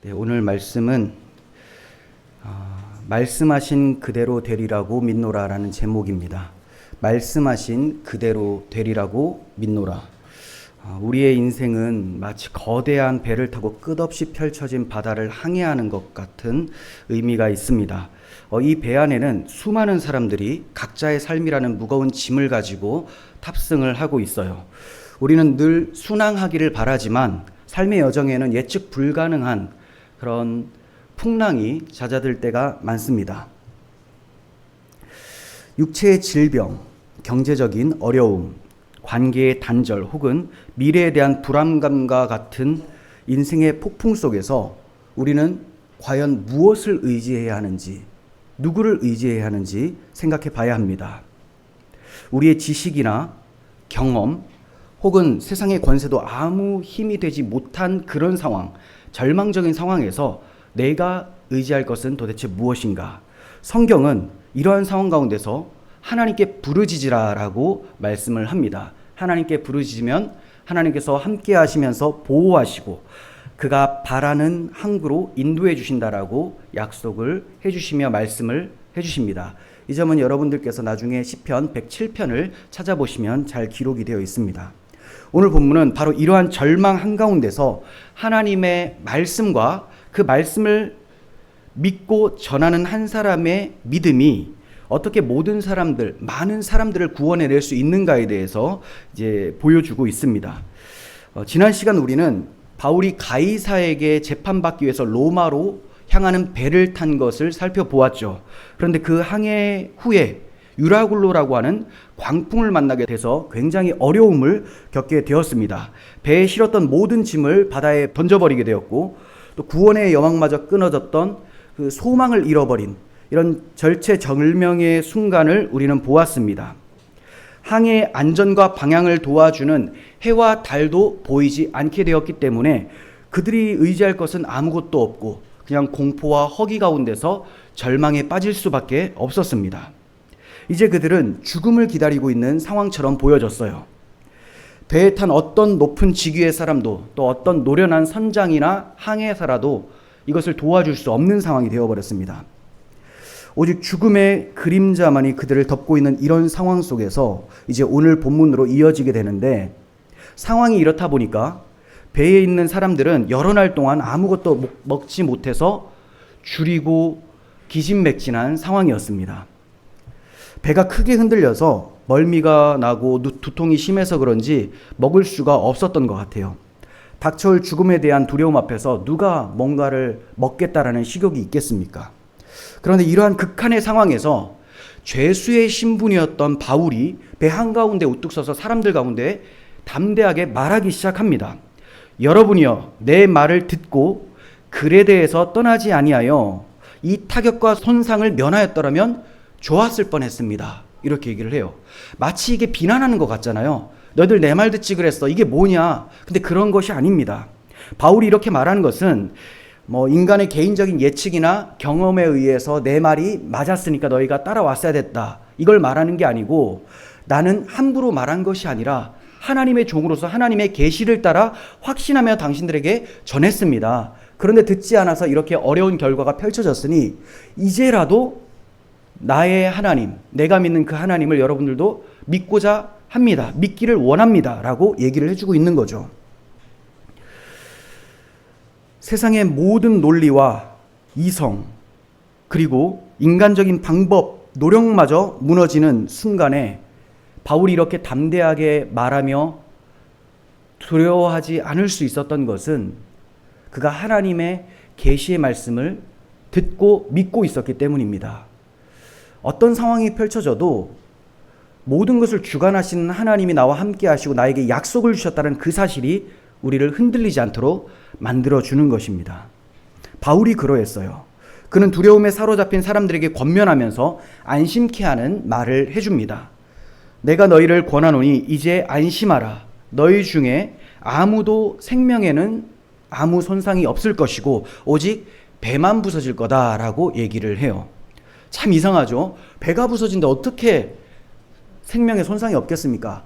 네, 오늘 말씀은 말씀하신 그대로 되리라고 믿노라라는 제목입니다. 말씀하신 그대로 되리라고 믿노라. 우리의 인생은 마치 거대한 배를 타고 끝없이 펼쳐진 바다를 항해하는 것 같은 의미가 있습니다. 이 배 안에는 수많은 사람들이 각자의 삶이라는 무거운 짐을 가지고 탑승을 하고 있어요. 우리는 늘 순항하기를 바라지만 삶의 여정에는 예측 불가능한 그런 풍랑이 잦아들 때가 많습니다. 육체의 질병, 경제적인 어려움, 관계의 단절 혹은 미래에 대한 불안감과 같은 인생의 폭풍 속에서 우리는 과연 무엇을 의지해야 하는지, 누구를 의지해야 하는지 생각해 봐야 합니다. 우리의 지식이나 경험 혹은 세상의 권세도 아무 힘이 되지 못한 그런 상황, 절망적인 상황에서 내가 의지할 것은 도대체 무엇인가? 성경은 이러한 상황 가운데서 하나님께 부르짖으라라고 말씀을 합니다. 하나님께 부르짖으면 하나님께서 함께 하시면서 보호하시고 그가 바라는 항구로 인도해 주신다라고 약속을 해 주시며 말씀을 해 주십니다. 이 점은 여러분들께서 나중에 시편 107편을 찾아보시면 잘 기록이 되어 있습니다. 오늘 본문은 바로 이러한 절망 한가운데서 하나님의 말씀과 그 말씀을 믿고 전하는 한 사람의 믿음이 어떻게 모든 사람들, 많은 사람들을 구원해낼 수 있는가에 대해서 이제 보여주고 있습니다. 지난 시간 우리는 바울이 가이사에게 재판받기 위해서 로마로 향하는 배를 탄 것을 살펴보았죠. 그런데 그 항해 후에 유라굴로라고 하는 광풍을 만나게 돼서 굉장히 어려움을 겪게 되었습니다. 배에 실었던 모든 짐을 바다에 던져버리게 되었고 또 구원의 여망마저 끊어졌던 그 소망을 잃어버린 이런 절체절명의 순간을 우리는 보았습니다. 항해의 안전과 방향을 도와주는 해와 달도 보이지 않게 되었기 때문에 그들이 의지할 것은 아무것도 없고 그냥 공포와 허기 가운데서 절망에 빠질 수밖에 없었습니다. 이제 그들은 죽음을 기다리고 있는 상황처럼 보여졌어요. 배에 탄 어떤 높은 직위의 사람도 또 어떤 노련한 선장이나 항해사라도 이것을 도와줄 수 없는 상황이 되어버렸습니다. 오직 죽음의 그림자만이 그들을 덮고 있는 이런 상황 속에서 이제 오늘 본문으로 이어지게 되는데, 상황이 이렇다 보니까 배에 있는 사람들은 여러 날 동안 아무것도 먹지 못해서 줄이고 기진맥진한 상황이었습니다. 배가 크게 흔들려서 멀미가 나고 두통이 심해서 그런지 먹을 수가 없었던 것 같아요. 닥쳐올 죽음에 대한 두려움 앞에서 누가 뭔가를 먹겠다라는 식욕이 있겠습니까? 그런데 이러한 극한의 상황에서 죄수의 신분이었던 바울이 배 한가운데 우뚝 서서 사람들 가운데 담대하게 말하기 시작합니다. 여러분이여 내 말을 듣고 글에 대해서 떠나지 아니하여 이 타격과 손상을 면하였더라면 좋았을 뻔했습니다. 이렇게 얘기를 해요. 마치 이게 비난하는 것 같잖아요. 너희들 내 말 듣지 그랬어. 이게 뭐냐? 근데 그런 것이 아닙니다. 바울이 이렇게 말하는 것은 인간의 개인적인 예측이나 경험에 의해서 내 말이 맞았으니까 너희가 따라왔어야 됐다. 이걸 말하는 게 아니고, 나는 함부로 말한 것이 아니라 하나님의 종으로서 하나님의 계시를 따라 확신하며 당신들에게 전했습니다. 그런데 듣지 않아서 이렇게 어려운 결과가 펼쳐졌으니 이제라도 나의 하나님, 내가 믿는 그 하나님을 여러분들도 믿고자 합니다. 믿기를 원합니다. 라고 얘기를 해주고 있는 거죠. 세상의 모든 논리와 이성, 그리고 인간적인 방법, 노력마저 무너지는 순간에 바울이 이렇게 담대하게 말하며 두려워하지 않을 수 있었던 것은 그가 하나님의 계시의 말씀을 듣고 믿고 있었기 때문입니다. 어떤 상황이 펼쳐져도 모든 것을 주관하시는 하나님이 나와 함께 하시고 나에게 약속을 주셨다는 그 사실이 우리를 흔들리지 않도록 만들어주는 것입니다. 바울이 그러했어요. 그는 두려움에 사로잡힌 사람들에게 권면하면서 안심케 하는 말을 해줍니다. 내가 너희를 권하노니 이제 안심하라. 너희 중에 아무도 생명에는 아무 손상이 없을 것이고 오직 배만 부서질 거다라고 얘기를 해요. 참 이상하죠? 배가 부서진데 어떻게 생명에 손상이 없겠습니까?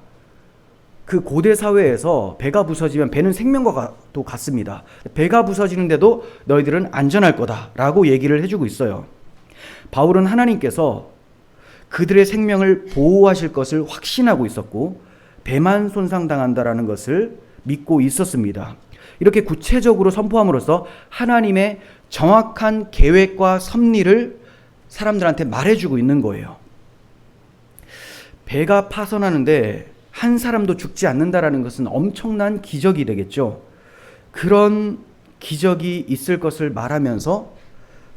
그 고대 사회에서 배가 부서지면 배는 생명과 도 같습니다. 배가 부서지는데도 너희들은 안전할 거다라고 얘기를 해주고 있어요. 바울은 하나님께서 그들의 생명을 보호하실 것을 확신하고 있었고 배만 손상당한다라는 것을 믿고 있었습니다. 이렇게 구체적으로 선포함으로써 하나님의 정확한 계획과 섭리를 사람들한테 말해주고 있는 거예요. 배가 파손하는데 한 사람도 죽지 않는다라는 것은 엄청난 기적이 되겠죠. 그런 기적이 있을 것을 말하면서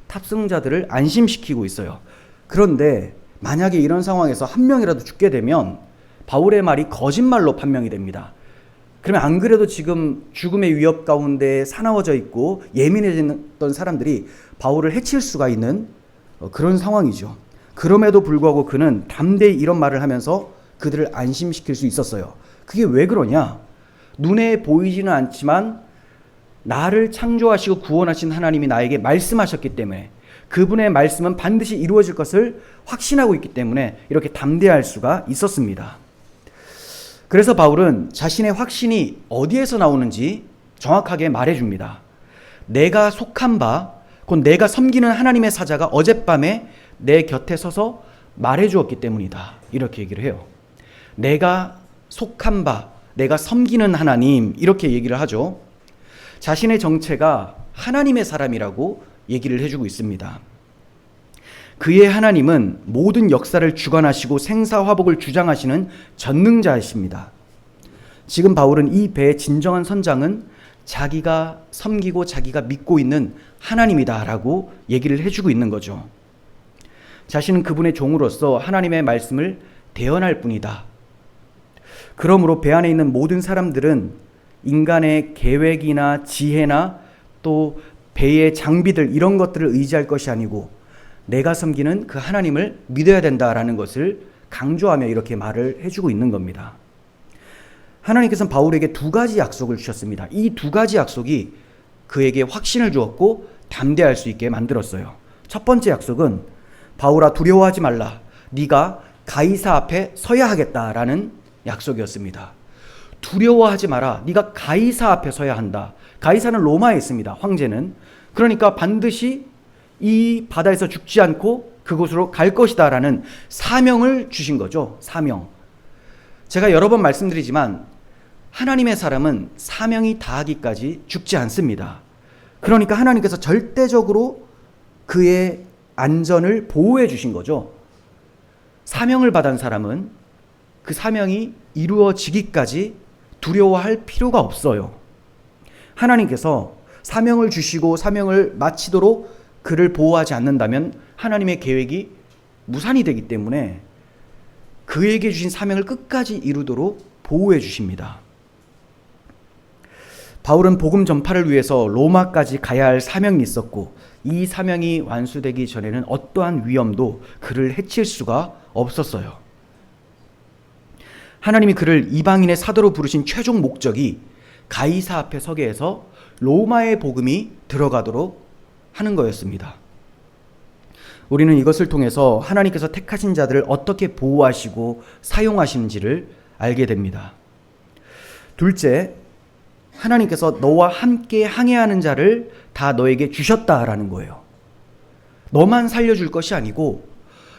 탑승자들을 안심시키고 있어요. 그런데 만약에 이런 상황에서 한 명이라도 죽게 되면 바울의 말이 거짓말로 판명이 됩니다. 그러면 안 그래도 지금 죽음의 위협 가운데 사나워져 있고 예민해졌던 사람들이 바울을 해칠 수가 있는 그런 상황이죠. 그럼에도 불구하고 그는 담대히 이런 말을 하면서 그들을 안심시킬 수 있었어요. 그게 왜 그러냐? 눈에 보이지는 않지만 나를 창조하시고 구원하신 하나님이 나에게 말씀하셨기 때문에, 그분의 말씀은 반드시 이루어질 것을 확신하고 있기 때문에 이렇게 담대할 수가 있었습니다. 그래서 바울은 자신의 확신이 어디에서 나오는지 정확하게 말해줍니다. 내가 속한 바, 곧 내가 섬기는 하나님의 사자가 어젯밤에 내 곁에 서서 말해주었기 때문이다. 이렇게 얘기를 해요. 내가 속한 바, 내가 섬기는 하나님, 이렇게 얘기를 하죠. 자신의 정체가 하나님의 사람이라고 얘기를 해주고 있습니다. 그의 하나님은 모든 역사를 주관하시고 생사화복을 주장하시는 전능자이십니다. 지금 바울은 이 배의 진정한 선장은 자기가 섬기고 자기가 믿고 있는 하나님이다라고 얘기를 해주고 있는 거죠. 자신은 그분의 종으로서 하나님의 말씀을 대언할 뿐이다. 그러므로 배 안에 있는 모든 사람들은 인간의 계획이나 지혜나 또 배의 장비들 이런 것들을 의지할 것이 아니고 내가 섬기는 그 하나님을 믿어야 된다라는 것을 강조하며 이렇게 말을 해주고 있는 겁니다. 하나님께서는 바울에게 두 가지 약속을 주셨습니다. 이 두 가지 약속이 그에게 확신을 주었고 담대할 수 있게 만들었어요. 첫 번째 약속은 바울아 두려워하지 말라. 네가 가이사 앞에 서야 하겠다라는 약속이었습니다. 두려워하지 마라. 네가 가이사 앞에 서야 한다. 가이사는 로마에 있습니다. 황제는. 그러니까 반드시 이 바다에서 죽지 않고 그곳으로 갈 것이다 라는 사명을 주신 거죠. 사명. 제가 여러 번 말씀드리지만 하나님의 사람은 사명이 다하기까지 죽지 않습니다. 그러니까 하나님께서 절대적으로 그의 안전을 보호해 주신 거죠. 사명을 받은 사람은 그 사명이 이루어지기까지 두려워할 필요가 없어요. 하나님께서 사명을 주시고 사명을 마치도록 그를 보호하지 않는다면 하나님의 계획이 무산이 되기 때문에 그에게 주신 사명을 끝까지 이루도록 보호해 주십니다. 바울은 복음 전파를 위해서 로마까지 가야 할 사명이 있었고 이 사명이 완수되기 전에는 어떠한 위험도 그를 해칠 수가 없었어요. 하나님이 그를 이방인의 사도로 부르신 최종 목적이 가이사 앞에 서게 해서 로마의 복음이 들어가도록 하는 거였습니다. 우리는 이것을 통해서 하나님께서 택하신 자들을 어떻게 보호하시고 사용하시는지를 알게 됩니다. 둘째, 하나님께서 너와 함께 항해하는 자를 다 너에게 주셨다라는 거예요. 너만 살려줄 것이 아니고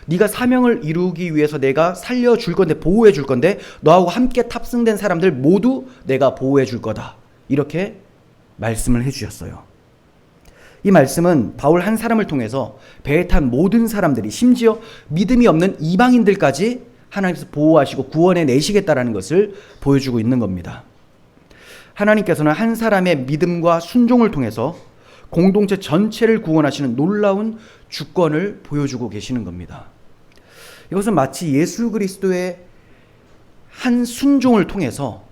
네가 사명을 이루기 위해서 내가 살려줄 건데, 보호해 줄 건데 너하고 함께 탑승된 사람들 모두 내가 보호해 줄 거다. 이렇게 말씀을 해주셨어요. 이 말씀은 바울 한 사람을 통해서 배에 탄 모든 사람들이, 심지어 믿음이 없는 이방인들까지 하나님께서 보호하시고 구원해 내시겠다라는 것을 보여주고 있는 겁니다. 하나님께서는 한 사람의 믿음과 순종을 통해서 공동체 전체를 구원하시는 놀라운 주권을 보여주고 계시는 겁니다. 이것은 마치 예수 그리스도의 한 순종을 통해서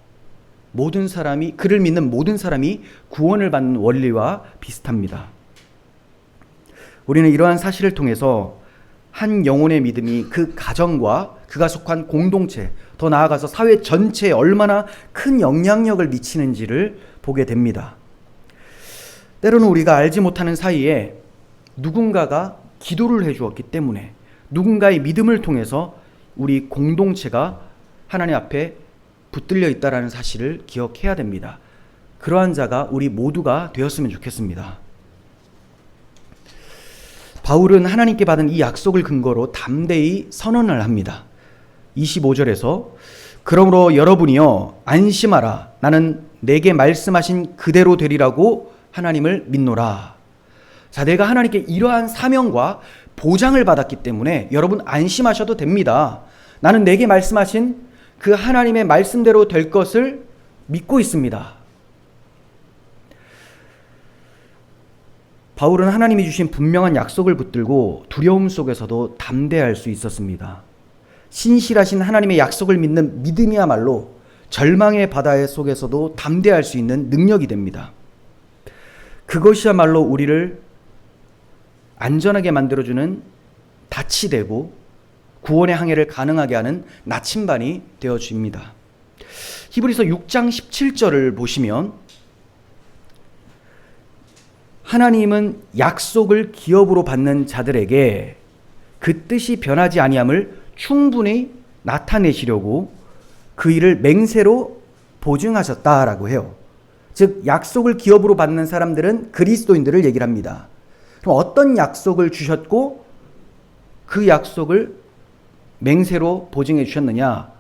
모든 사람이, 그를 믿는 모든 사람이 구원을 받는 원리와 비슷합니다. 우리는 이러한 사실을 통해서 한 영혼의 믿음이 그 가정과 그가 속한 공동체, 더 나아가서 사회 전체에 얼마나 큰 영향력을 미치는지를 보게 됩니다. 때로는 우리가 알지 못하는 사이에 누군가가 기도를 해주었기 때문에, 누군가의 믿음을 통해서 우리 공동체가 하나님 앞에 붙들려 있다라는 사실을 기억해야 됩니다. 그러한 자가 우리 모두가 되었으면 좋겠습니다. 바울은 하나님께 받은 이 약속을 근거로 담대히 선언을 합니다. 25절에서 그러므로 여러분이여 안심하라. 나는 내게 말씀하신 그대로 되리라고 하나님을 믿노라. 자, 내가 하나님께 이러한 사명과 보장을 받았기 때문에 여러분 안심하셔도 됩니다. 나는 내게 말씀하신 그 하나님의 말씀대로 될 것을 믿고 있습니다. 바울은 하나님이 주신 분명한 약속을 붙들고 두려움 속에서도 담대할 수 있었습니다. 신실하신 하나님의 약속을 믿는 믿음이야말로 절망의 바다 속에서도 담대할 수 있는 능력이 됩니다. 그것이야말로 우리를 안전하게 만들어주는 닻이 되고 구원의 항해를 가능하게 하는 나침반이 되어줍니다. 히브리서 6장 17절을 보시면 하나님은 약속을 기업으로 받는 자들에게 그 뜻이 변하지 아니함을 충분히 나타내시려고 그 일을 맹세로 보증하셨다라고 해요. 즉 약속을 기업으로 받는 사람들은 그리스도인들을 얘기를 합니다. 그럼 어떤 약속을 주셨고 그 약속을 맹세로 보증해 주셨느냐?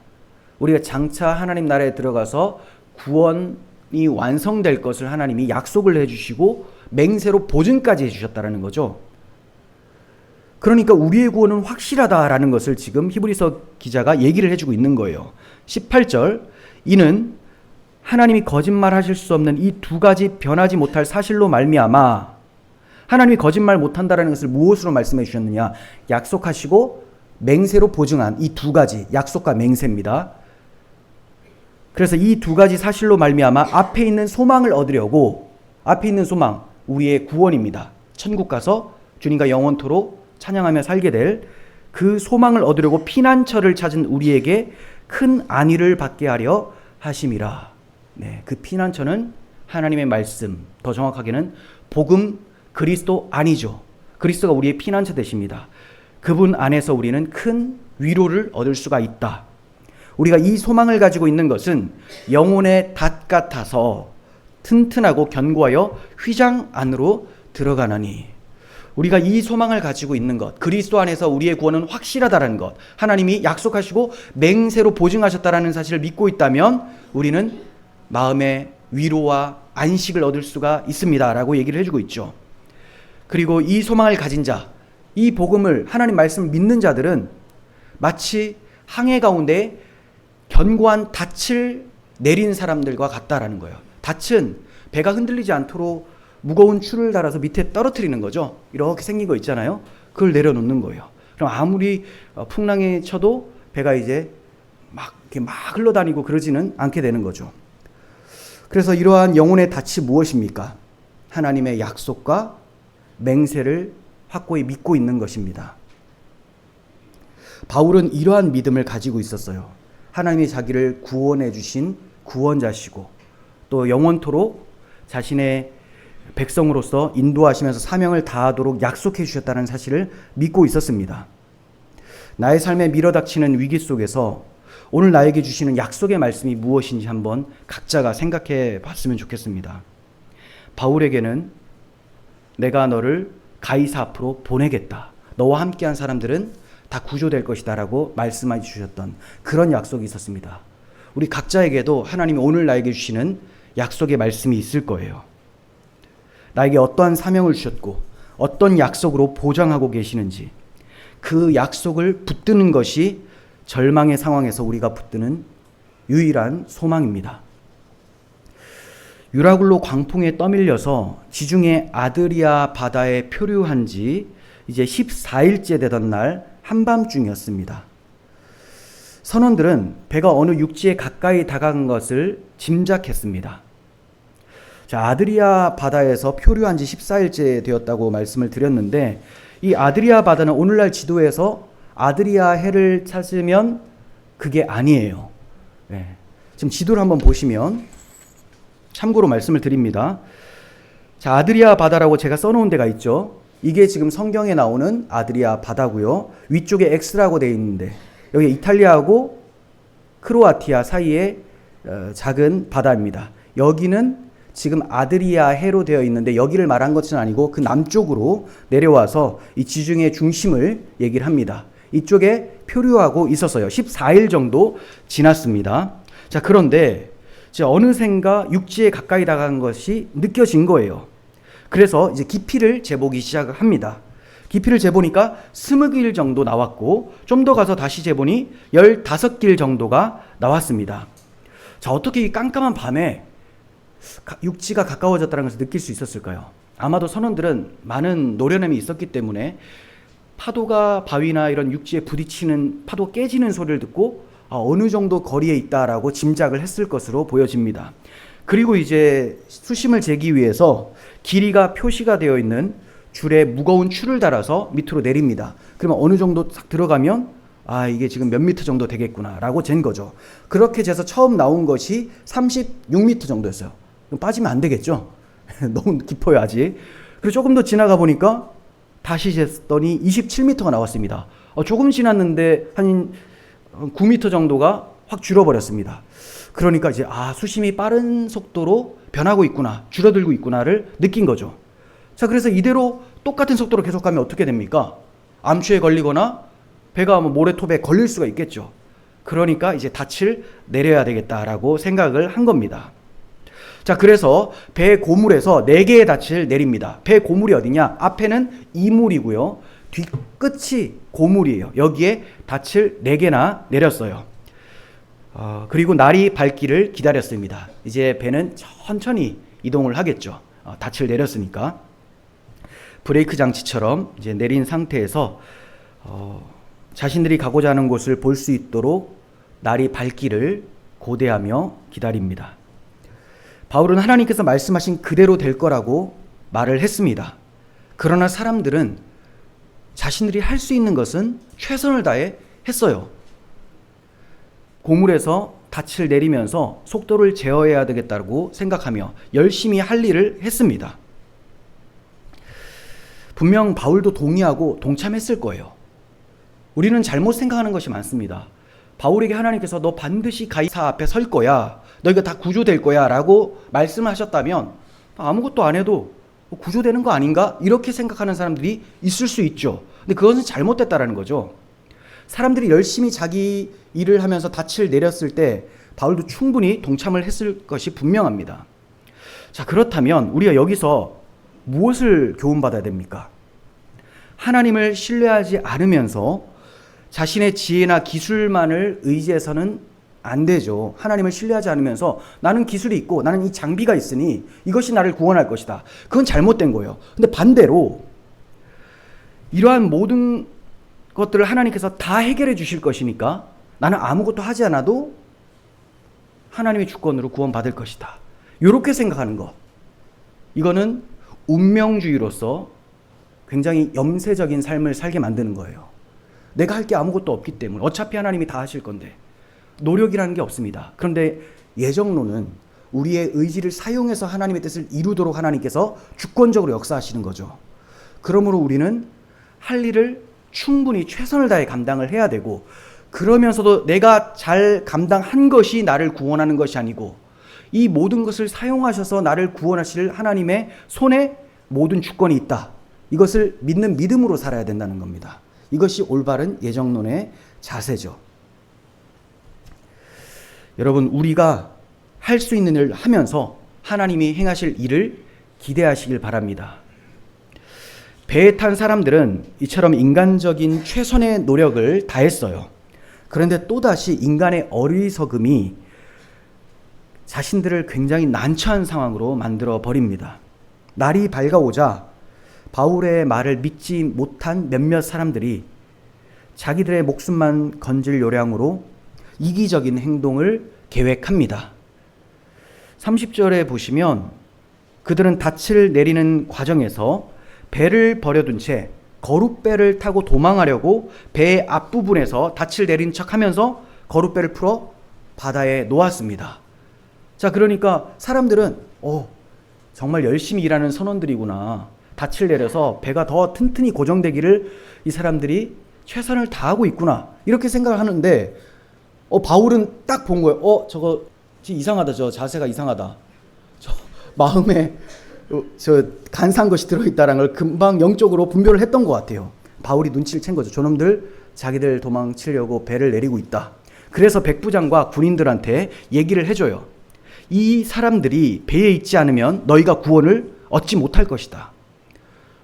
우리가 장차 하나님 나라에 들어가서 구원이 완성될 것을 하나님이 약속을 해주시고 맹세로 보증까지 해주셨다는 거죠. 그러니까 우리의 구원은 확실하다라는 것을 지금 히브리서 기자가 얘기를 해주고 있는 거예요. 18절 이는 하나님이 거짓말하실 수 없는 이 두 가지 변하지 못할 사실로 말미암아. 하나님이 거짓말 못한다라는 것을 무엇으로 말씀해 주셨느냐? 약속하시고 맹세로 보증한 이 두 가지, 약속과 맹세입니다. 그래서 이 두 가지 사실로 말미암아 앞에 있는 소망을 얻으려고, 앞에 있는 소망 우리의 구원입니다. 천국 가서 주님과 영원토록 찬양하며 살게 될 그 소망을 얻으려고 피난처를 찾은 우리에게 큰 안위를 받게 하려 하심이라. 네, 그 피난처는 하나님의 말씀, 더 정확하게는 복음, 그리스도 안이죠. 그리스도가 우리의 피난처 되십니다. 그분 안에서 우리는 큰 위로를 얻을 수가 있다. 우리가 이 소망을 가지고 있는 것은 영혼의 닷 같아서 튼튼하고 견고하여 휘장 안으로 들어가나니. 우리가 이 소망을 가지고 있는 것, 그리스도 안에서 우리의 구원은 확실하다는 것, 하나님이 약속하시고 맹세로 보증하셨다는 사실을 믿고 있다면 우리는 마음의 위로와 안식을 얻을 수가 있습니다라고 얘기를 해주고 있죠. 그리고 이 소망을 가진 자, 이 복음을, 하나님 말씀을 믿는 자들은 마치 항해 가운데 견고한 닻을 내린 사람들과 같다라는 거예요. 닻은 배가 흔들리지 않도록 무거운 줄을 달아서 밑에 떨어뜨리는 거죠. 이렇게 생긴 거 있잖아요. 그걸 내려놓는 거예요. 그럼 아무리 풍랑이 쳐도 배가 이제 이렇게 막 흘러다니고 그러지는 않게 되는 거죠. 그래서 이러한 영혼의 닻이 무엇입니까? 하나님의 약속과 맹세를 확고히 믿고 있는 것입니다. 바울은 이러한 믿음을 가지고 있었어요. 하나님이 자기를 구원해 주신 구원자시고 또 영원토록 자신의 백성으로서 인도하시면서 사명을 다하도록 약속해 주셨다는 사실을 믿고 있었습니다. 나의 삶에 밀어닥치는 위기 속에서 오늘 나에게 주시는 약속의 말씀이 무엇인지 한번 각자가 생각해 봤으면 좋겠습니다. 바울에게는 내가 너를 가이사 앞으로 보내겠다. 너와 함께한 사람들은 다 구조될 것이다 라고 말씀해 주셨던 그런 약속이 있었습니다. 우리 각자에게도 하나님이 오늘 나에게 주시는 약속의 말씀이 있을 거예요. 나에게 어떠한 사명을 주셨고 어떤 약속으로 보장하고 계시는지 그 약속을 붙드는 것이 절망의 상황에서 우리가 붙드는 유일한 소망입니다. 유라굴로 광풍에 떠밀려서 지중해 아드리아 바다에 표류한 지 이제 14일째 되던 날 한밤중이었습니다. 선원들은 배가 어느 육지에 가까이 다가간 것을 짐작했습니다. 자, 아드리아 바다에서 표류한 지 14일째 되었다고 말씀을 드렸는데 이 아드리아 바다는 오늘날 지도에서 아드리아 해를 찾으면 그게 아니에요. 네. 지금 지도를 한번 보시면 참고로 말씀을 드립니다. 자, 아드리아 바다라고 제가 써놓은 데가 있죠. 이게 지금 성경에 나오는 아드리아 바다고요. 위쪽에 X라고 되어 있는데 여기 이탈리아하고 크로아티아 사이에 작은 바다입니다. 여기는 지금 아드리아 해로 되어 있는데 여기를 말한 것은 아니고 그 남쪽으로 내려와서 이 지중해 중심을 얘기를 합니다. 이쪽에 표류하고 있었어요. 14일 정도 지났습니다. 자, 그런데 어느샌가 육지에 가까이 다가간 것이 느껴진 거예요. 그래서 이제 깊이를 재보기 시작합니다. 깊이를 재보니까 20길 정도 나왔고 좀 더 가서 다시 재보니 15길 정도가 나왔습니다. 자, 어떻게 이 깜깜한 밤에 육지가 가까워졌다는 것을 느낄 수 있었을까요? 아마도 선원들은 많은 노련함이 있었기 때문에 파도가 바위나 이런 육지에 부딪히는 파도 깨지는 소리를 듣고 어느 정도 거리에 있다라고 짐작을 했을 것으로 보여집니다. 그리고 이제 수심을 재기 위해서 길이가 표시가 되어 있는 줄에 무거운 줄을 달아서 밑으로 내립니다. 그러면 어느 정도 딱 들어가면 이게 지금 몇 미터 정도 되겠구나 라고 잰 거죠. 그렇게 재서 처음 나온 것이 36미터 정도였어요. 그럼 빠지면 안 되겠죠? 너무 깊어요 아직. 그리고 조금 더 지나가 보니까 다시 쟀더니 27미터가 나왔습니다. 조금 지났는데 한 9미터 정도가 확 줄어버렸습니다. 그러니까 이제 수심이 빠른 속도로 변하고 있구나, 줄어들고 있구나를 느낀 거죠. 자, 그래서 이대로 똑같은 속도로 계속 가면 어떻게 됩니까? 암초에 걸리거나 배가 모래톱에 걸릴 수가 있겠죠. 그러니까 이제 닻을 내려야 되겠다라고 생각을 한 겁니다. 자, 그래서 배 고물에서 4개의 닻을 내립니다. 배 고물이 어디냐? 앞에는 이물이고요. 뒤끝이 고물이에요. 여기에 닻을 4개나 내렸어요. 그리고 날이 밝기를 기다렸습니다. 이제 배는 천천히 이동을 하겠죠. 닻을 내렸으니까. 브레이크 장치처럼 이제 내린 상태에서 자신들이 가고자 하는 곳을 볼 수 있도록 날이 밝기를 고대하며 기다립니다. 바울은 하나님께서 말씀하신 그대로 될 거라고 말을 했습니다. 그러나 사람들은 자신들이 할 수 있는 것은 최선을 다해 했어요. 고물에서 닻을 내리면서 속도를 제어해야 되겠다고 생각하며 열심히 할 일을 했습니다. 분명 바울도 동의하고 동참했을 거예요. 우리는 잘못 생각하는 것이 많습니다. 바울에게 하나님께서 너 반드시 가이사 앞에 설 거야, 너희가 다 구조될 거야 라고 말씀하셨다면 아무것도 안 해도 구조되는 거 아닌가? 이렇게 생각하는 사람들이 있을 수 있죠. 근데 그것은 잘못됐다라는 거죠. 사람들이 열심히 자기 일을 하면서 닻을 내렸을 때 바울도 충분히 동참을 했을 것이 분명합니다. 자, 그렇다면 우리가 여기서 무엇을 교훈받아야 됩니까? 하나님을 신뢰하지 않으면서 자신의 지혜나 기술만을 의지해서는 안 되죠. 하나님을 신뢰하지 않으면서 나는 기술이 있고 나는 이 장비가 있으니 이것이 나를 구원할 것이다. 그건 잘못된 거예요. 근데 반대로 이러한 모든 것들을 하나님께서 다 해결해 주실 것이니까 나는 아무것도 하지 않아도 하나님의 주권으로 구원받을 것이다. 이렇게 생각하는 것. 이거는 운명주의로서 굉장히 염세적인 삶을 살게 만드는 거예요. 내가 할 게 아무것도 없기 때문에 어차피 하나님이 다 하실 건데 노력이라는 게 없습니다. 그런데 예정론은 우리의 의지를 사용해서 하나님의 뜻을 이루도록 하나님께서 주권적으로 역사하시는 거죠. 그러므로 우리는 할 일을 충분히 최선을 다해 감당을 해야 되고, 그러면서도 내가 잘 감당한 것이 나를 구원하는 것이 아니고 이 모든 것을 사용하셔서 나를 구원하실 하나님의 손에 모든 주권이 있다. 이것을 믿는 믿음으로 살아야 된다는 겁니다. 이것이 올바른 예정론의 자세죠. 여러분, 우리가 할 수 있는 일을 하면서 하나님이 행하실 일을 기대하시길 바랍니다. 배에 탄 사람들은 이처럼 인간적인 최선의 노력을 다했어요. 그런데 또다시 인간의 어리석음이 자신들을 굉장히 난처한 상황으로 만들어 버립니다. 날이 밝아오자 바울의 말을 믿지 못한 몇몇 사람들이 자기들의 목숨만 건질 요량으로 이기적인 행동을 계획합니다. 30절에 보시면 그들은 닻을 내리는 과정에서 배를 버려둔 채 거룻배를 타고 도망하려고 배의 앞부분에서 닻을 내린 척하면서 거룻배를 풀어 바다에 놓았습니다. 자, 그러니까 사람들은 정말 열심히 일하는 선원들이구나. 닻을 내려서 배가 더 튼튼히 고정되기를 이 사람들이 최선을 다하고 있구나. 이렇게 생각을 하는데 바울은 딱 본 거예요. 저거 이상하다. 저 자세가 이상하다. 저 마음에 저 간사한 것이 들어있다라는 걸 금방 영적으로 분별을 했던 것 같아요. 바울이 눈치를 챈 거죠. 저놈들 자기들 도망치려고 배를 내리고 있다. 그래서 백부장과 군인들한테 얘기를 해줘요. 이 사람들이 배에 있지 않으면 너희가 구원을 얻지 못할 것이다.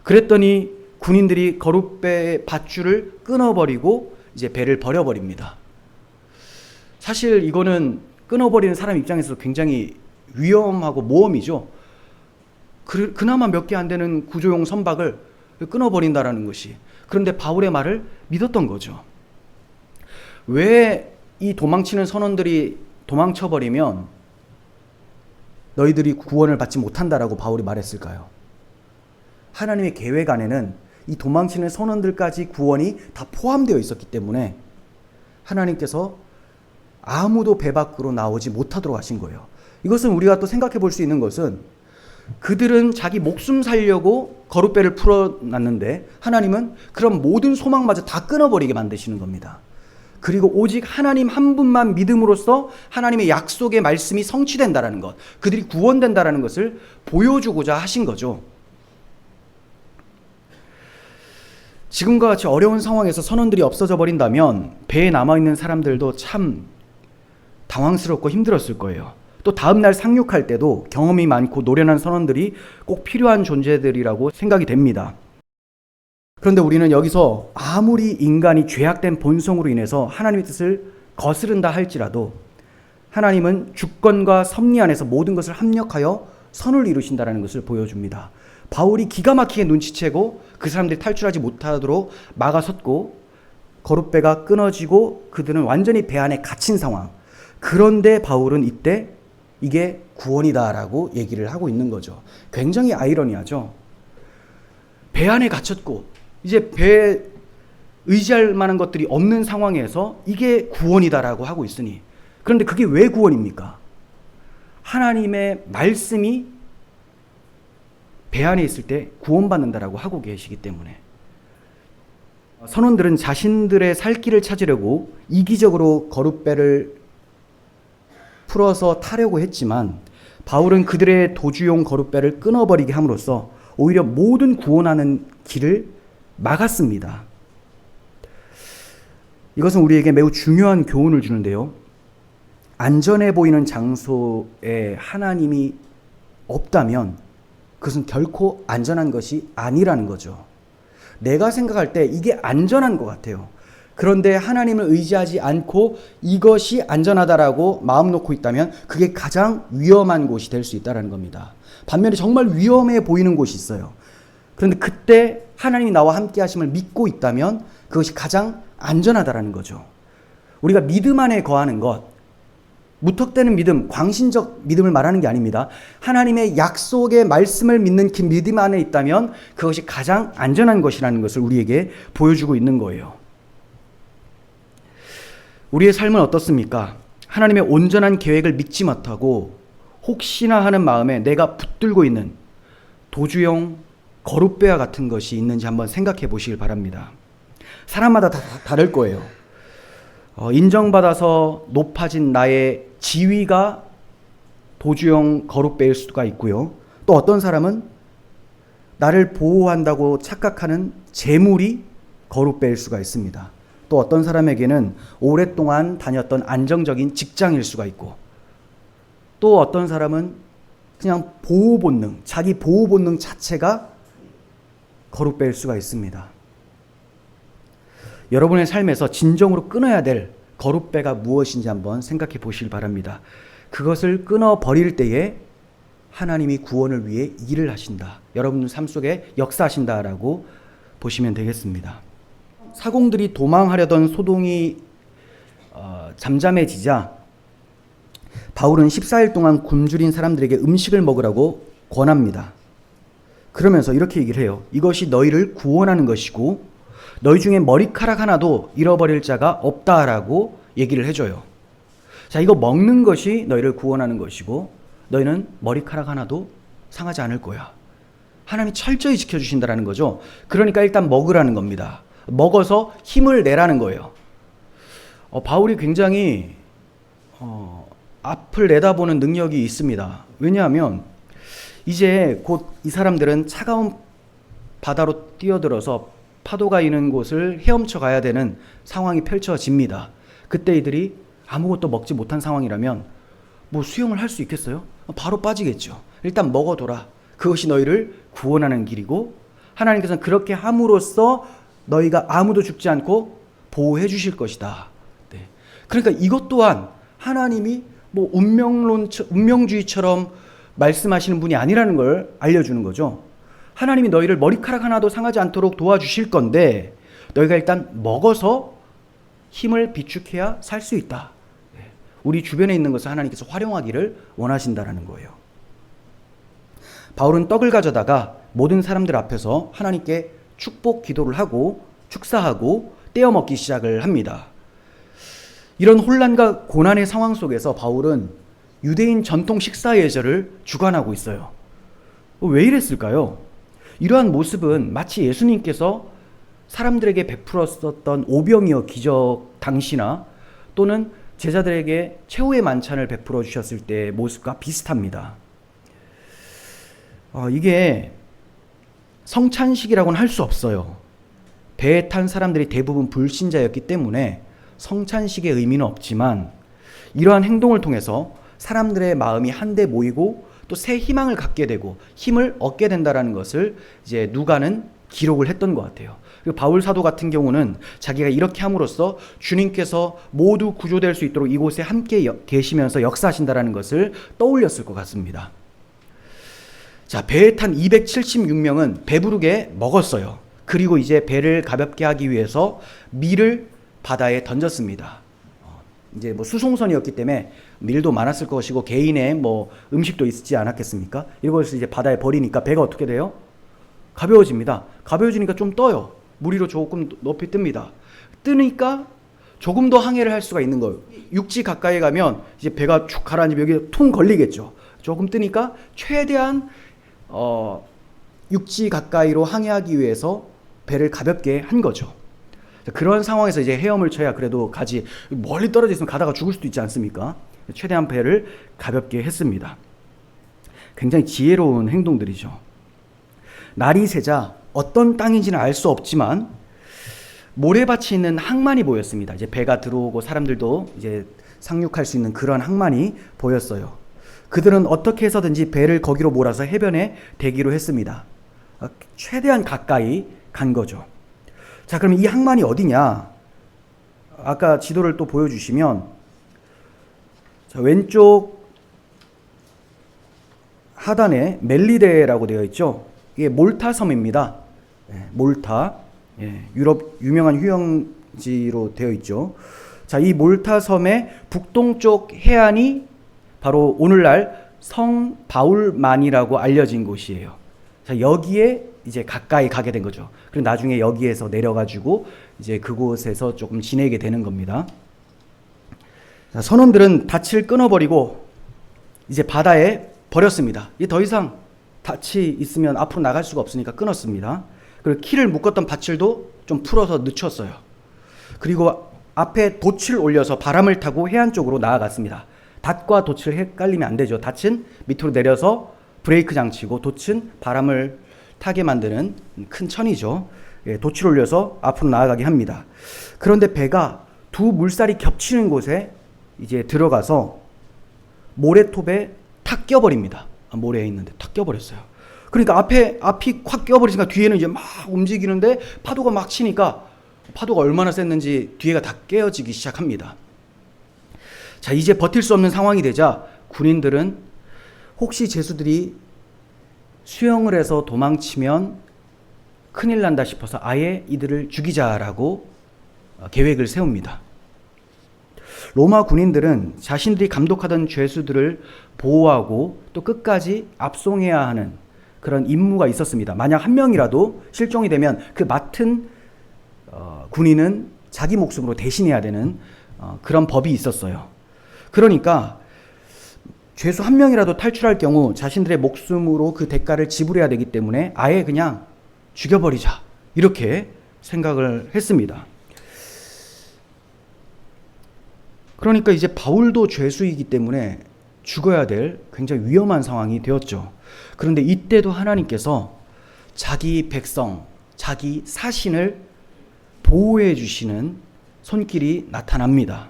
그랬더니 군인들이 거룻배의 밧줄을 끊어버리고 이제 배를 버려버립니다. 사실 이거는 끊어버리는 사람 입장에서 굉장히 위험하고 모험이죠. 그나마 몇 개 안 되는 구조용 선박을 끊어버린다라는 것이. 그런데 바울의 말을 믿었던 거죠. 왜 이 도망치는 선원들이 도망쳐버리면 너희들이 구원을 받지 못한다라고 바울이 말했을까요? 하나님의 계획 안에는 이 도망치는 선원들까지 구원이 다 포함되어 있었기 때문에 하나님께서 아무도 배 밖으로 나오지 못하도록 하신 거예요. 이것은 우리가 또 생각해 볼 수 있는 것은 그들은 자기 목숨 살려고 거룻배를 풀어놨는데 하나님은 그런 모든 소망마저 다 끊어버리게 만드시는 겁니다. 그리고 오직 하나님 한 분만 믿음으로써 하나님의 약속의 말씀이 성취된다라는 것, 그들이 구원된다라는 것을 보여주고자 하신 거죠. 지금과 같이 어려운 상황에서 선원들이 없어져 버린다면 배에 남아있는 사람들도 참 당황스럽고 힘들었을 거예요. 또 다음날 상륙할 때도 경험이 많고 노련한 선원들이 꼭 필요한 존재들이라고 생각이 됩니다. 그런데 우리는 여기서 아무리 인간이 죄악된 본성으로 인해서 하나님의 뜻을 거스른다 할지라도 하나님은 주권과 섭리 안에서 모든 것을 합력하여 선을 이루신다는 것을 보여줍니다. 바울이 기가 막히게 눈치채고 그 사람들이 탈출하지 못하도록 막아섰고 거룻배가 끊어지고 그들은 완전히 배 안에 갇힌 상황. 그런데 바울은 이때 이게 구원이다라고 얘기를 하고 있는 거죠. 굉장히 아이러니하죠. 배 안에 갇혔고 이제 배에 의지할 만한 것들이 없는 상황에서 이게 구원이다라고 하고 있으니, 그런데 그게 왜 구원입니까? 하나님의 말씀이 배 안에 있을 때 구원받는다라고 하고 계시기 때문에. 선원들은 자신들의 살 길을 찾으려고 이기적으로 거룻배를 풀어서 타려고 했지만 바울은 그들의 도주용 거룻배를 끊어버리게 함으로써 오히려 모든 구원하는 길을 막았습니다. 이것은 우리에게 매우 중요한 교훈을 주는데요. 안전해 보이는 장소에 하나님이 없다면 그것은 결코 안전한 것이 아니라는 거죠. 내가 생각할 때 이게 안전한 것 같아요. 그런데 하나님을 의지하지 않고 이것이 안전하다라고 마음 놓고 있다면 그게 가장 위험한 곳이 될 수 있다는 겁니다. 반면에 정말 위험해 보이는 곳이 있어요. 그런데 그때 하나님이 나와 함께 하심을 믿고 있다면 그것이 가장 안전하다라는 거죠. 우리가 믿음 안에 거하는 것, 무턱대는 믿음, 광신적 믿음을 말하는 게 아닙니다. 하나님의 약속의 말씀을 믿는 그 믿음 안에 있다면 그것이 가장 안전한 것이라는 것을 우리에게 보여주고 있는 거예요. 우리의 삶은 어떻습니까? 하나님의 온전한 계획을 믿지 못하고 혹시나 하는 마음에 내가 붙들고 있는 도주용 거룻배와 같은 것이 있는지 한번 생각해 보시길 바랍니다. 사람마다 다 다를 거예요. 인정받아서 높아진 나의 지위가 도주용 거룻배일 수가 있고요. 또 어떤 사람은 나를 보호한다고 착각하는 재물이 거룻배일 수가 있습니다. 또 어떤 사람에게는 오랫동안 다녔던 안정적인 직장일 수가 있고, 또 어떤 사람은 그냥 보호 본능, 자기 보호 본능 자체가 거룻배일 수가 있습니다. 여러분의 삶에서 진정으로 끊어야 될 거룻배가 무엇인지 한번 생각해 보시길 바랍니다. 그것을 끊어버릴 때에 하나님이 구원을 위해 일을 하신다. 여러분 삶 속에 역사하신다라고 보시면 되겠습니다. 사공들이 도망하려던 소동이 잠잠해지자 바울은 14일 동안 굶주린 사람들에게 음식을 먹으라고 권합니다. 그러면서 이렇게 얘기를 해요. 이것이 너희를 구원하는 것이고 너희 중에 머리카락 하나도 잃어버릴 자가 없다라고 얘기를 해줘요. 자, 이거 먹는 것이 너희를 구원하는 것이고 너희는 머리카락 하나도 상하지 않을 거야. 하나님이 철저히 지켜주신다라는 거죠. 그러니까 일단 먹으라는 겁니다. 먹어서 힘을 내라는 거예요. 바울이 굉장히 앞을 내다보는 능력이 있습니다. 왜냐하면 이제 곧 이 사람들은 차가운 바다로 뛰어들어서 파도가 있는 곳을 헤엄쳐 가야 되는 상황이 펼쳐집니다. 그때 이들이 아무것도 먹지 못한 상황이라면 뭐 수영을 할 수 있겠어요? 바로 빠지겠죠. 일단 먹어둬라. 그것이 너희를 구원하는 길이고 하나님께서는 그렇게 함으로써 너희가 아무도 죽지 않고 보호해 주실 것이다. 네. 그러니까 이것 또한 하나님이 뭐 운명주의처럼 말씀하시는 분이 아니라는 걸 알려주는 거죠. 하나님이 너희를 머리카락 하나도 상하지 않도록 도와주실 건데 너희가 일단 먹어서 힘을 비축해야 살 수 있다. 네. 우리 주변에 있는 것을 하나님께서 활용하기를 원하신다라는 거예요. 바울은 떡을 가져다가 모든 사람들 앞에서 하나님께 축복 기도를 하고 축사하고 떼어 먹기 시작을 합니다. 이런 혼란과 고난의 상황 속에서 바울은 유대인 전통 식사 예절을 주관하고 있어요. 왜 이랬을까요? 이러한 모습은 마치 예수님께서 사람들에게 베풀었었던 오병이어 기적 당시나 또는 제자들에게 최후의 만찬을 베풀어 주셨을 때의 모습과 비슷합니다. 이게 성찬식이라고는 할 수 없어요. 배에 탄 사람들이 대부분 불신자였기 때문에 성찬식의 의미는 없지만 이러한 행동을 통해서 사람들의 마음이 한데 모이고 또 새 희망을 갖게 되고 힘을 얻게 된다라는 것을 이제 누가는 기록을 했던 것 같아요. 그리고 바울 사도 같은 경우는 자기가 이렇게 함으로써 주님께서 모두 구조될 수 있도록 이곳에 함께 계시면서 역사하신다라는 것을 떠올렸을 것 같습니다. 자, 배에 탄 276명은 배부르게 먹었어요. 그리고 이제 배를 가볍게 하기 위해서 밀을 바다에 던졌습니다. 이제 뭐 수송선이었기 때문에 밀도 많았을 것이고 개인의 뭐 음식도 있지 않았겠습니까? 이것을 이제 바다에 버리니까 배가 어떻게 돼요? 가벼워집니다. 가벼워지니까 좀 떠요. 물 위로 조금 높이 뜹니다. 뜨니까 조금 더 항해를 할 수가 있는 거예요. 육지 가까이 가면 이제 배가 축 가라앉으면 여기 퉁 걸리겠죠. 조금 뜨니까 최대한 육지 가까이로 항해하기 위해서 배를 가볍게 한 거죠. 그런 상황에서 이제 헤엄을 쳐야 그래도 가지, 멀리 떨어져 있으면 가다가 죽을 수도 있지 않습니까? 최대한 배를 가볍게 했습니다. 굉장히 지혜로운 행동들이죠. 날이 새자 어떤 땅인지는 알 수 없지만 모래밭이 있는 항만이 보였습니다. 이제 배가 들어오고 사람들도 이제 상륙할 수 있는 그런 항만이 보였어요. 그들은 어떻게 해서든지 배를 거기로 몰아서 해변에 대기로 했습니다. 최대한 가까이 간 거죠. 자, 그럼 이 항만이 어디냐? 아까 지도를 또 보여주시면, 자, 왼쪽 하단에 멜리데라고 되어 있죠. 이게 몰타 섬입니다. 몰타, 유럽 유명한 휴양지로 되어 있죠. 자, 이 몰타 섬의 북동쪽 해안이 바로 오늘날 성 바울만이라고 알려진 곳이에요. 자, 여기에 이제 가까이 가게 된 거죠. 그리고 나중에 여기에서 내려가지고 이제 그곳에서 조금 지내게 되는 겁니다. 자, 선원들은 닻을 끊어버리고 이제 바다에 버렸습니다. 이게 더 이상 닻이 있으면 앞으로 나갈 수가 없으니까 끊었습니다. 그리고 키를 묶었던 밧줄도 좀 풀어서 늦췄어요. 그리고 앞에 돛을 올려서 바람을 타고 해안 쪽으로 나아갔습니다. 닷과 돛을 헷갈리면 안 되죠. 닷은 밑으로 내려서 브레이크 장치고 돛은 바람을 타게 만드는 큰 천이죠. 돛을 올려서 앞으로 나아가게 합니다. 그런데 배가 두 물살이 겹치는 곳에 이제 들어가서 모래톱에 탁 껴버립니다. 모래에 있는데 탁 껴버렸어요. 그러니까 앞이 확 껴버리니까 뒤에는 이제 막 움직이는데 파도가 막 치니까 파도가 얼마나 셌는지 뒤에가 다 깨어지기 시작합니다. 자, 이제 버틸 수 없는 상황이 되자 군인들은 혹시 제수들이 수영을 해서 도망치면 큰일 난다 싶어서 아예 이들을 죽이자라고 계획을 세웁니다. 로마 군인들은 자신들이 감독하던 죄수들을 보호하고 또 끝까지 압송해야 하는 그런 임무가 있었습니다. 만약 한 명이라도 실종이 되면 그 맡은 군인은 자기 목숨으로 대신해야 되는 그런 법이 있었어요. 그러니까 죄수 한 명이라도 탈출할 경우 자신들의 목숨으로 그 대가를 지불해야 되기 때문에 아예 그냥 죽여버리자 이렇게 생각을 했습니다. 그러니까 이제 바울도 죄수이기 때문에 죽어야 될 굉장히 위험한 상황이 되었죠. 그런데 이때도 하나님께서 자기 백성, 자기 사신을 보호해 주시는 손길이 나타납니다.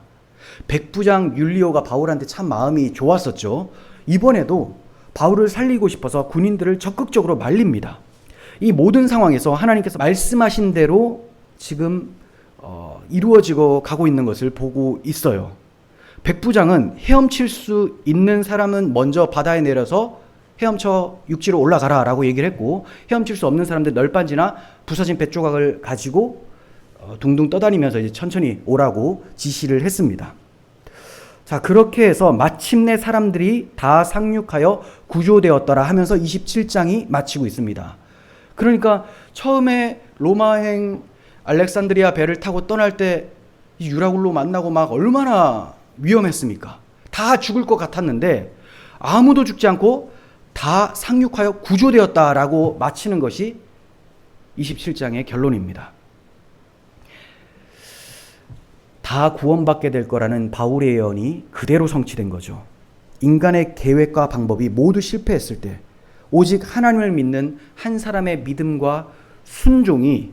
백부장 율리오가 바울한테 참 마음이 좋았었죠. 이번에도 바울을 살리고 싶어서 군인들을 적극적으로 말립니다. 이 모든 상황에서 하나님께서 말씀하신 대로 지금 이루어지고 가고 있는 것을 보고 있어요. 백부장은 헤엄칠 수 있는 사람은 먼저 바다에 내려서 헤엄쳐 육지로 올라가라 라고 얘기를 했고, 헤엄칠 수 없는 사람들 널빤지나 부서진 배 조각을 가지고 둥둥 떠다니면서 이제 천천히 오라고 지시를 했습니다. 자, 그렇게 해서 마침내 사람들이 다 상륙하여 구조되었더라 하면서 27장이 마치고 있습니다. 그러니까 처음에 로마행 알렉산드리아 배를 타고 떠날 때 유라굴로 만나고 막 얼마나 위험했습니까? 다 죽을 것 같았는데 아무도 죽지 않고 다 상륙하여 구조되었다라고 마치는 것이 27장의 결론입니다. 다 구원받게 될 거라는 바울의 예언이 그대로 성취된 거죠. 인간의 계획과 방법이 모두 실패했을 때 오직 하나님을 믿는 한 사람의 믿음과 순종이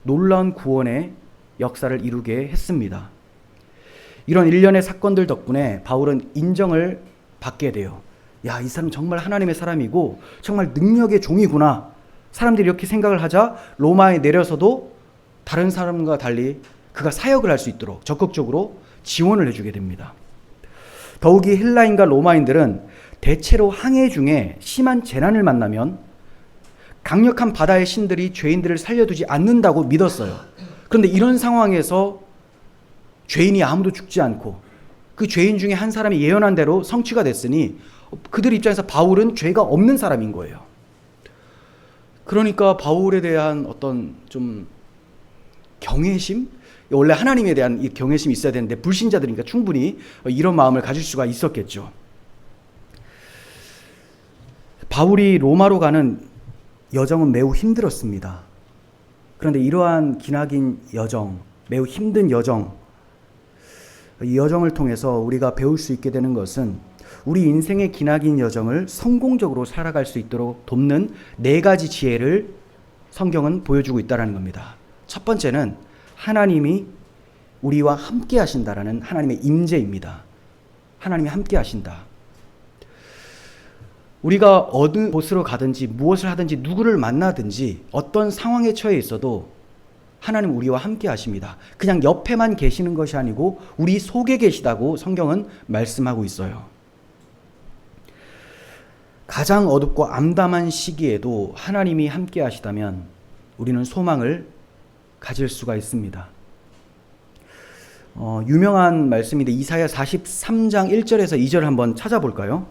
놀라운 구원의 역사를 이루게 했습니다. 이런 일련의 사건들 덕분에 바울은 인정을 받게 돼요. 야, 이 사람 정말 하나님의 사람이고 정말 능력의 종이구나. 사람들이 이렇게 생각을 하자 로마에 내려서도 다른 사람과 달리 그가 사역을 할 수 있도록 적극적으로 지원을 해주게 됩니다. 더욱이 헬라인과 로마인들은 대체로 항해 중에 심한 재난을 만나면 강력한 바다의 신들이 죄인들을 살려두지 않는다고 믿었어요. 그런데 이런 상황에서 죄인이 아무도 죽지 않고 그 죄인 중에 한 사람이 예언한 대로 성취가 됐으니 그들 입장에서 바울은 죄가 없는 사람인 거예요. 그러니까 바울에 대한 어떤 좀 경외심? 원래 하나님에 대한 이 경외심이 있어야 되는데 불신자들이니까 충분히 이런 마음을 가질 수가 있었겠죠. 바울이 로마로 가는 여정은 매우 힘들었습니다. 그런데 이러한 기나긴 여정, 매우 힘든 여정, 이 여정을 통해서 우리가 배울 수 있게 되는 것은 우리 인생의 기나긴 여정을 성공적으로 살아갈 수 있도록 돕는 4가지 지혜를 성경은 보여주고 있다는 겁니다. 첫 번째는 하나님이 우리와 함께 하신다라는 하나님의 임재입니다. 하나님이 함께 하신다. 우리가 어느 곳으로 가든지 무엇을 하든지 누구를 만나든지 어떤 상황에 처해 있어도 하나님 우리와 함께 하십니다. 그냥 옆에만 계시는 것이 아니고 우리 속에 계시다고 성경은 말씀하고 있어요. 가장 어둡고 암담한 시기에도 하나님이 함께 하시다면 우리는 소망을 가질 수가 있습니다. 유명한 말씀인데 이사야 43장 1절에서 2절 한번 찾아볼까요?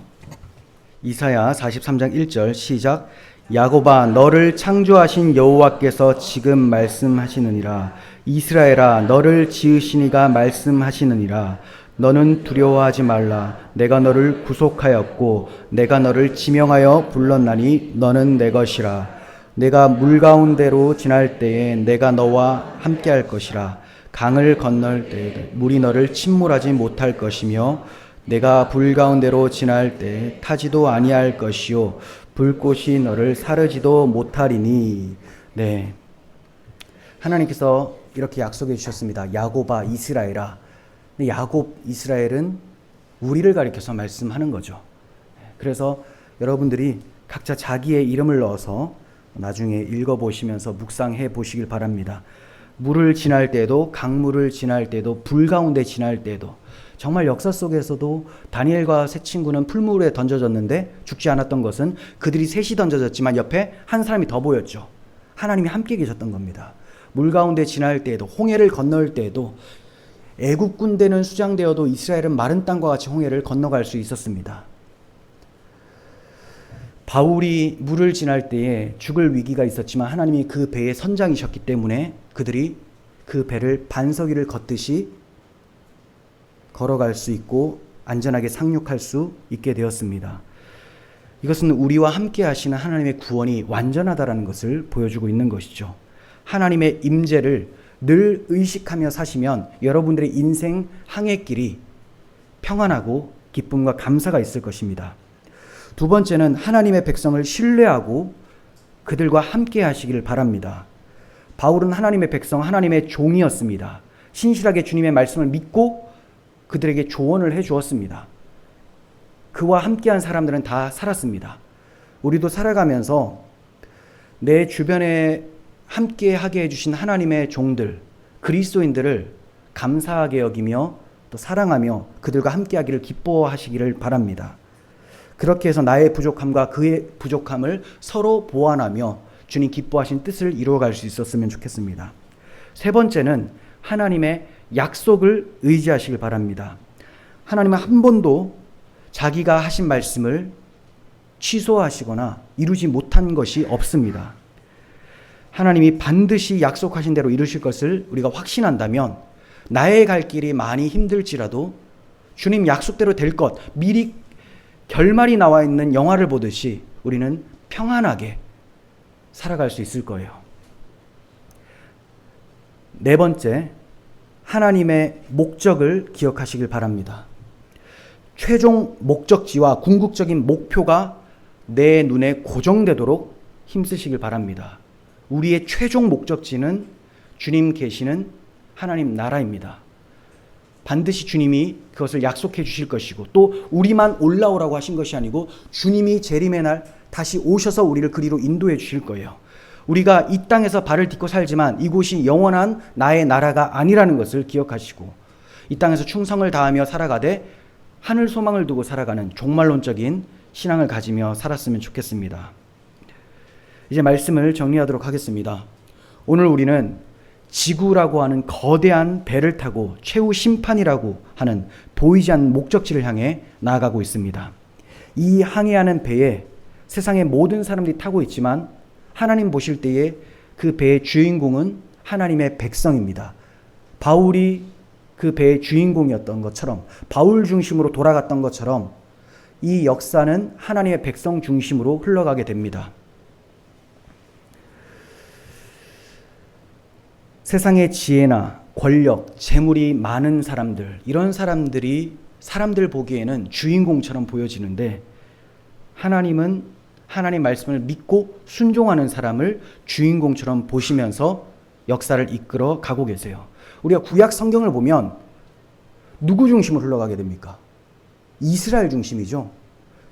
이사야 43장 1절 시작. 야곱아 너를 창조하신 여호와께서 지금 말씀하시느니라. 이스라엘아 너를 지으신 이가 말씀하시느니라. 너는 두려워하지 말라. 내가 너를 구속하였고 내가 너를 지명하여 불렀나니 너는 내 것이라. 내가 물 가운데로 지날 때에 내가 너와 함께할 것이라. 강을 건널 때에 물이 너를 침몰하지 못할 것이며 내가 불 가운데로 지날 때 타지도 아니할 것이요 불꽃이 너를 사르지도 못하리니. 네, 하나님께서 이렇게 약속해 주셨습니다. 야곱아 이스라엘아. 근데 야곱 이스라엘은 우리를 가리켜서 말씀하는 거죠. 그래서 여러분들이 각자 자기의 이름을 넣어서 나중에 읽어보시면서 묵상해 보시길 바랍니다. 물을 지날 때도, 강물을 지날 때도, 불 가운데 지날 때도, 정말 역사 속에서도 다니엘과 세 친구는 풀물에 던져졌는데 죽지 않았던 것은 그들이 셋이 던져졌지만 옆에 한 사람이 더 보였죠. 하나님이 함께 계셨던 겁니다. 물 가운데 지날 때에도, 홍해를 건널 때에도, 애국 군대는 수장되어도 이스라엘은 마른 땅과 같이 홍해를 건너갈 수 있었습니다. 바울이 물을 지날 때에 죽을 위기가 있었지만 하나님이 그 배의 선장이셨기 때문에 그들이 그 배를 반석 위를 걷듯이 걸어갈 수 있고 안전하게 상륙할 수 있게 되었습니다. 이것은 우리와 함께 하시는 하나님의 구원이 완전하다라는 것을 보여주고 있는 것이죠. 하나님의 임재를 늘 의식하며 사시면 여러분들의 인생 항해길이 평안하고 기쁨과 감사가 있을 것입니다. 두 번째는 하나님의 백성을 신뢰하고 그들과 함께 하시기를 바랍니다. 바울은 하나님의 백성, 하나님의 종이었습니다. 신실하게 주님의 말씀을 믿고 그들에게 조언을 해 주었습니다. 그와 함께한 사람들은 다 살았습니다. 우리도 살아가면서 내 주변에 함께하게 해주신 하나님의 종들, 그리스도인들을 감사하게 여기며 또 사랑하며 그들과 함께하기를 기뻐하시기를 바랍니다. 그렇게 해서 나의 부족함과 그의 부족함을 서로 보완하며 주님 기뻐하신 뜻을 이루어갈 수 있었으면 좋겠습니다. 세 번째는 하나님의 약속을 의지하시길 바랍니다. 하나님은 한 번도 자기가 하신 말씀을 취소하시거나 이루지 못한 것이 없습니다. 하나님이 반드시 약속하신 대로 이루실 것을 우리가 확신한다면 나의 갈 길이 많이 힘들지라도 주님 약속대로 될 것, 미리 결말이 나와 있는 영화를 보듯이 우리는 평안하게 살아갈 수 있을 거예요. 네 번째, 하나님의 목적을 기억하시길 바랍니다. 최종 목적지와 궁극적인 목표가 내 눈에 고정되도록 힘쓰시길 바랍니다. 우리의 최종 목적지는 주님 계시는 하나님 나라입니다. 반드시 주님이 그것을 약속해 주실 것이고 또 우리만 올라오라고 하신 것이 아니고 주님이 재림의 날 다시 오셔서 우리를 그리로 인도해 주실 거예요. 우리가 이 땅에서 발을 딛고 살지만 이곳이 영원한 나의 나라가 아니라는 것을 기억하시고 이 땅에서 충성을 다하며 살아가되 하늘 소망을 두고 살아가는 종말론적인 신앙을 가지며 살았으면 좋겠습니다. 이제 말씀을 정리하도록 하겠습니다. 오늘 우리는 지구라고 하는 거대한 배를 타고 최후 심판이라고 하는 보이지 않는 목적지를 향해 나아가고 있습니다. 이 항해하는 배에 세상의 모든 사람들이 타고 있지만 하나님 보실 때에 그 배의 주인공은 하나님의 백성입니다. 바울이 그 배의 주인공이었던 것처럼 바울 중심으로 돌아갔던 것처럼 이 역사는 하나님의 백성 중심으로 흘러가게 됩니다. 세상의 지혜나 권력, 재물이 많은 사람들, 이런 사람들이 사람들 보기에는 주인공처럼 보여지는데 하나님은 하나님 말씀을 믿고 순종하는 사람을 주인공처럼 보시면서 역사를 이끌어 가고 계세요. 우리가 구약 성경을 보면 누구 중심으로 흘러가게 됩니까? 이스라엘 중심이죠.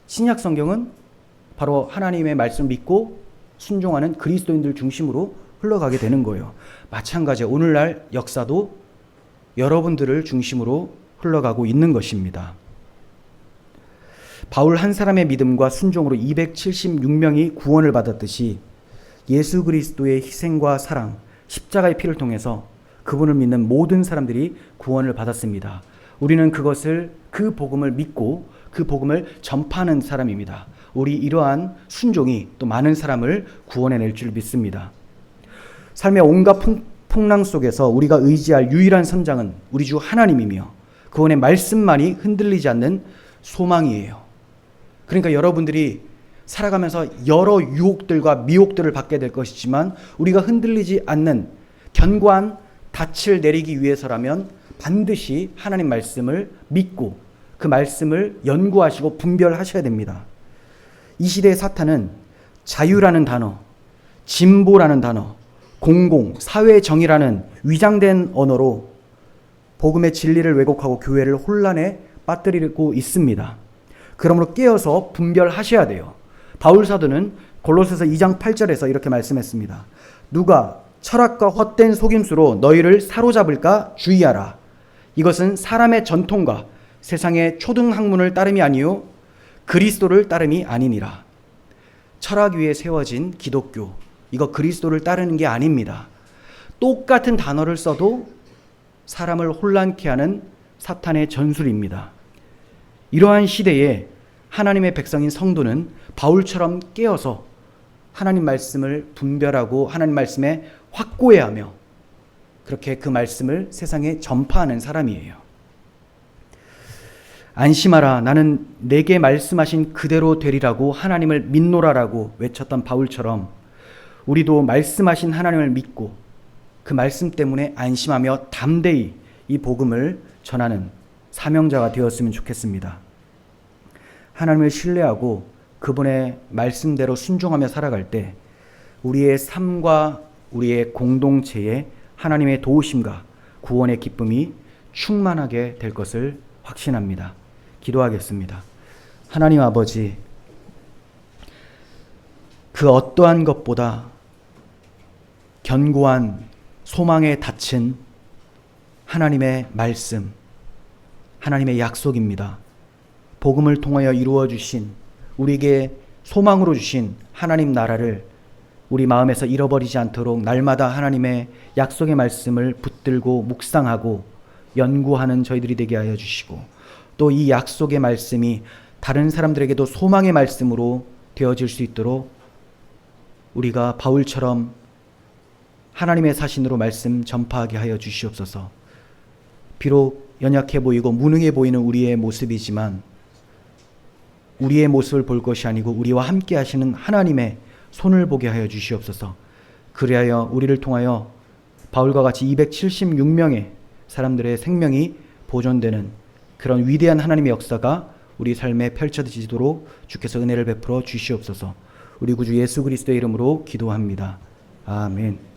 신약 성경은 바로 하나님의 말씀을 믿고 순종하는 그리스도인들 중심으로 흘러가게 되는 거예요. 마찬가지로 오늘날 역사도 여러분들을 중심으로 흘러가고 있는 것입니다. 바울 한 사람의 믿음과 순종으로 276명이 구원을 받았듯이 예수 그리스도의 희생과 사랑, 십자가의 피를 통해서 그분을 믿는 모든 사람들이 구원을 받았습니다. 우리는 그 복음을 믿고 그 복음을 전파하는 사람입니다. 우리 이러한 순종이 또 많은 사람을 구원해낼 줄 믿습니다. 삶의 온갖 풍랑 속에서 우리가 의지할 유일한 선장은 우리 주 하나님이며 그분의 말씀만이 흔들리지 않는 소망이에요. 그러니까 여러분들이 살아가면서 여러 유혹들과 미혹들을 받게 될 것이지만 우리가 흔들리지 않는 견고한 닻을 내리기 위해서라면 반드시 하나님 말씀을 믿고 그 말씀을 연구하시고 분별하셔야 됩니다. 이 시대의 사탄은 자유라는 단어, 진보라는 단어, 공공, 사회 정의라는 위장된 언어로 복음의 진리를 왜곡하고 교회를 혼란에 빠뜨리고 있습니다. 그러므로 깨어서 분별하셔야 돼요. 바울 사도는 골로새서 2장 8절에서 이렇게 말씀했습니다. 누가 철학과 헛된 속임수로 너희를 사로잡을까 주의하라. 이것은 사람의 전통과 세상의 초등학문을 따름이 아니요 그리스도를 따름이 아니니라. 철학 위에 세워진 기독교, 이거 그리스도를 따르는 게 아닙니다. 똑같은 단어를 써도 사람을 혼란케 하는 사탄의 전술입니다. 이러한 시대에 하나님의 백성인 성도는 바울처럼 깨어서 하나님 말씀을 분별하고 하나님 말씀에 확고해야 하며 그렇게 그 말씀을 세상에 전파하는 사람이에요. 안심하라, 나는 내게 말씀하신 그대로 되리라고 하나님을 믿노라라고 외쳤던 바울처럼 우리도 말씀하신 하나님을 믿고 그 말씀 때문에 안심하며 담대히 이 복음을 전하는 사명자가 되었으면 좋겠습니다. 하나님을 신뢰하고 그분의 말씀대로 순종하며 살아갈 때 우리의 삶과 우리의 공동체에 하나님의 도우심과 구원의 기쁨이 충만하게 될 것을 확신합니다. 기도하겠습니다. 하나님 아버지, 그 어떠한 것보다 견고한 소망에 닫힌 하나님의 말씀, 하나님의 약속입니다. 복음을 통하여 이루어 주신, 우리에게 소망으로 주신 하나님 나라를 우리 마음에서 잃어버리지 않도록 날마다 하나님의 약속의 말씀을 붙들고 묵상하고 연구하는 저희들이 되게 하여 주시고, 또 이 약속의 말씀이 다른 사람들에게도 소망의 말씀으로 되어질 수 있도록 우리가 바울처럼 하나님의 사신으로 말씀 전파하게 하여 주시옵소서. 비록 연약해 보이고 무능해 보이는 우리의 모습이지만 우리의 모습을 볼 것이 아니고 우리와 함께 하시는 하나님의 손을 보게 하여 주시옵소서. 그리하여 우리를 통하여 바울과 같이 276명의 사람들의 생명이 보존되는 그런 위대한 하나님의 역사가 우리 삶에 펼쳐지도록 주께서 은혜를 베풀어 주시옵소서. 우리 구주 예수 그리스도의 이름으로 기도합니다. 아멘.